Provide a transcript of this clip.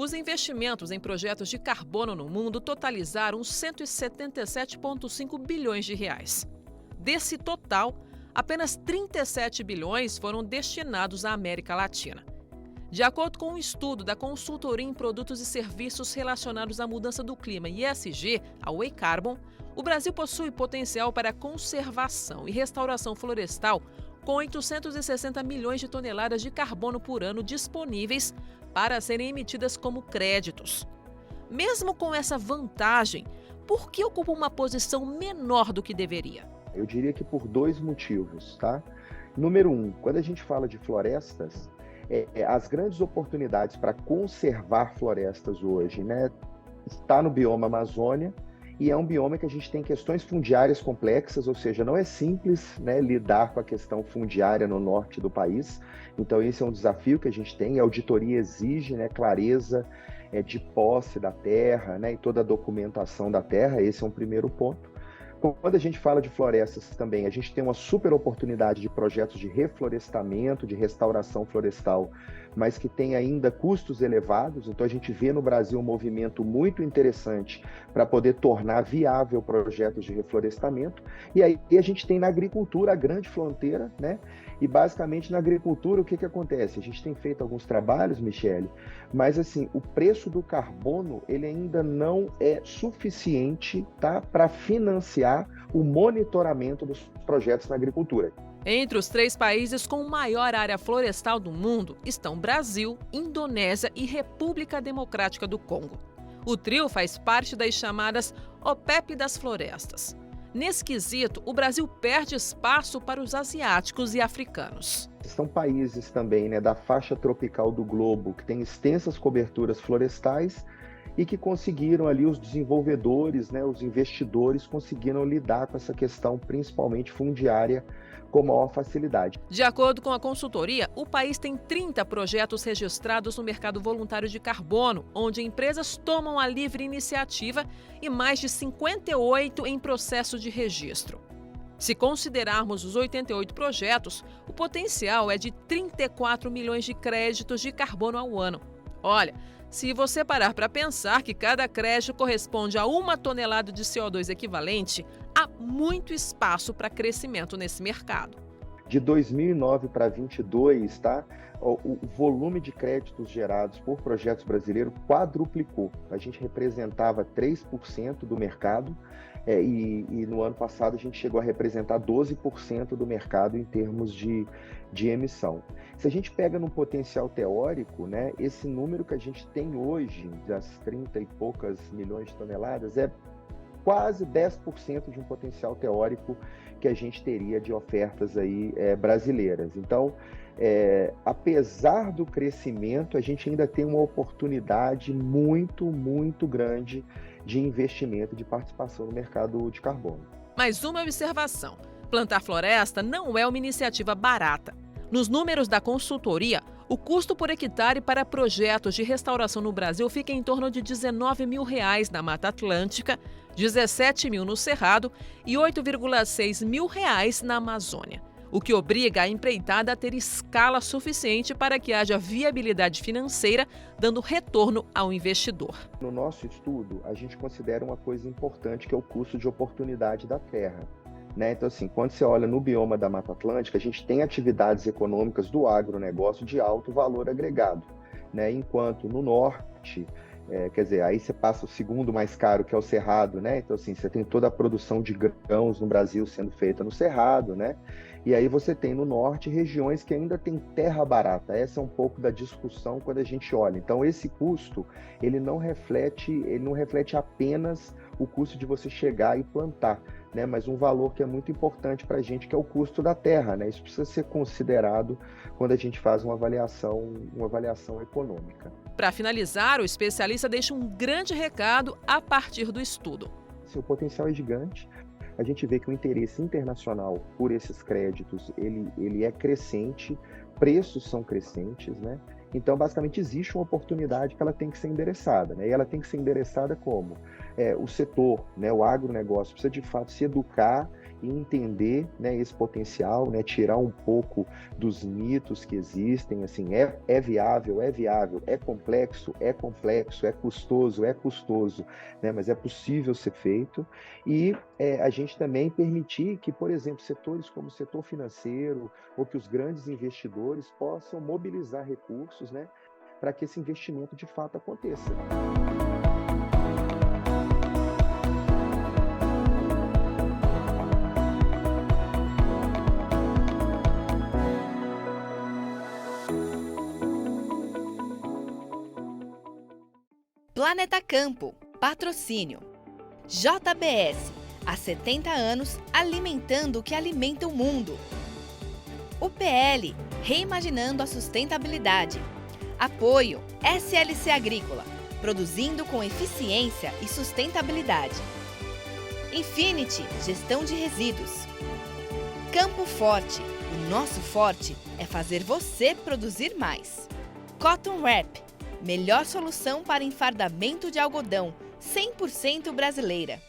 Os investimentos em projetos de carbono no mundo totalizaram 177,5 bilhões de reais. Desse total, apenas 37 bilhões foram destinados à América Latina. De acordo com um estudo da consultoria em produtos e serviços relacionados à mudança do clima e ESG, a Way Carbon, o Brasil possui potencial para conservação e restauração florestal com 860 milhões de toneladas de carbono por ano disponíveis para serem emitidas como créditos. Mesmo com essa vantagem, por que ocupa uma posição menor do que deveria? Eu diria que por dois motivos, tá? Número um, quando a gente fala de florestas, as grandes oportunidades para conservar florestas hoje, né, está no bioma Amazônia, e é um bioma que a gente tem questões fundiárias complexas, ou seja, não é simples, né, lidar com a questão fundiária no norte do país. Então esse é um desafio que a gente tem, a auditoria exige, né, clareza de posse da terra, né, e toda a documentação da terra, esse é um primeiro ponto. Quando a gente fala de florestas também, a gente tem uma super oportunidade de projetos de reflorestamento, de restauração florestal, mas que tem ainda custos elevados. Então a gente vê no Brasil um movimento muito interessante para poder tornar viável projetos de reflorestamento. E aí a gente tem na agricultura a grande fronteira, né? E basicamente na agricultura o que acontece? A gente tem feito alguns trabalhos, Michele, mas assim, o preço do carbono ele ainda não é suficiente, tá, para financiar o monitoramento dos projetos na agricultura. Entre os 3 países com maior área florestal do mundo estão Brasil, Indonésia e República Democrática do Congo. O trio faz parte das chamadas OPEP das florestas. Nesse quesito, o Brasil perde espaço para os asiáticos e africanos. São países também, né, da faixa tropical do globo, que têm extensas coberturas florestais e que conseguiram ali, os desenvolvedores, né, os investidores conseguiram lidar com essa questão, principalmente fundiária, com maior facilidade. De acordo com a consultoria, o país tem 30 projetos registrados no mercado voluntário de carbono, onde empresas tomam a livre iniciativa, e mais de 58 em processo de registro. Se considerarmos os 88 projetos, o potencial é de 34 milhões de créditos de carbono ao ano. Olha, se você parar para pensar que cada crédito corresponde a 1 tonelada de CO2 equivalente, há muito espaço para crescimento nesse mercado. De 2009 para 2022, tá? O volume de créditos gerados por projetos brasileiros quadruplicou. A gente representava 3% do mercado e no ano passado a gente chegou a representar 12% do mercado em termos de emissão. Se a gente pega no potencial teórico, né, esse número que a gente tem hoje, das 30 e poucas milhões de toneladas, é quase 10% de um potencial teórico que a gente teria de ofertas aí, brasileiras. Então, apesar do crescimento, a gente ainda tem uma oportunidade muito, muito grande de investimento, de participação no mercado de carbono. Mais uma observação: plantar floresta não é uma iniciativa barata. Nos números da consultoria, o custo por hectare para projetos de restauração no Brasil fica em torno de R$19 mil na Mata Atlântica, 17 mil no Cerrado e 8,6 mil na Amazônia, o que obriga a empreitada a ter escala suficiente para que haja viabilidade financeira, dando retorno ao investidor. No nosso estudo, a gente considera uma coisa importante, que é o custo de oportunidade da terra. Né? Então, assim, quando você olha no bioma da Mata Atlântica, a gente tem atividades econômicas do agronegócio de alto valor agregado, né? Enquanto no norte, quer dizer, aí você passa o segundo mais caro, que é o Cerrado, né? Então, assim, você tem toda a produção de grãos no Brasil sendo feita no Cerrado, né? E aí você tem no norte regiões que ainda tem terra barata. Essa é um pouco da discussão quando a gente olha. Então, esse custo, ele não reflete apenas o custo de você chegar e plantar, né? Mas um valor que é muito importante para a gente, que é o custo da terra, né? Isso precisa ser considerado quando a gente faz uma avaliação econômica. Para finalizar, o especialista deixa um grande recado a partir do estudo. O potencial é gigante. A gente vê que o interesse internacional por esses créditos, ele é crescente, preços são crescentes, né? Então, basicamente, existe uma oportunidade que ela tem que ser endereçada, né? E ela tem que ser endereçada como? O setor, né, o agronegócio, precisa de fato se educar e entender, né, esse potencial, né, tirar um pouco dos mitos que existem, assim, é viável, é complexo, é custoso, né, mas é possível ser feito, e a gente também permitir que, por exemplo, setores como o setor financeiro, ou que os grandes investidores possam mobilizar recursos, né, para que esse investimento de fato aconteça. Planeta Campo, patrocínio. JBS, há 70 anos alimentando o que alimenta o mundo. UPL, reimaginando a sustentabilidade. Apoio SLC Agrícola, produzindo com eficiência e sustentabilidade. Infinity, gestão de resíduos. Campo Forte, o nosso forte é fazer você produzir mais. Cotton Wrap, melhor solução para enfardamento de algodão, 100% brasileira.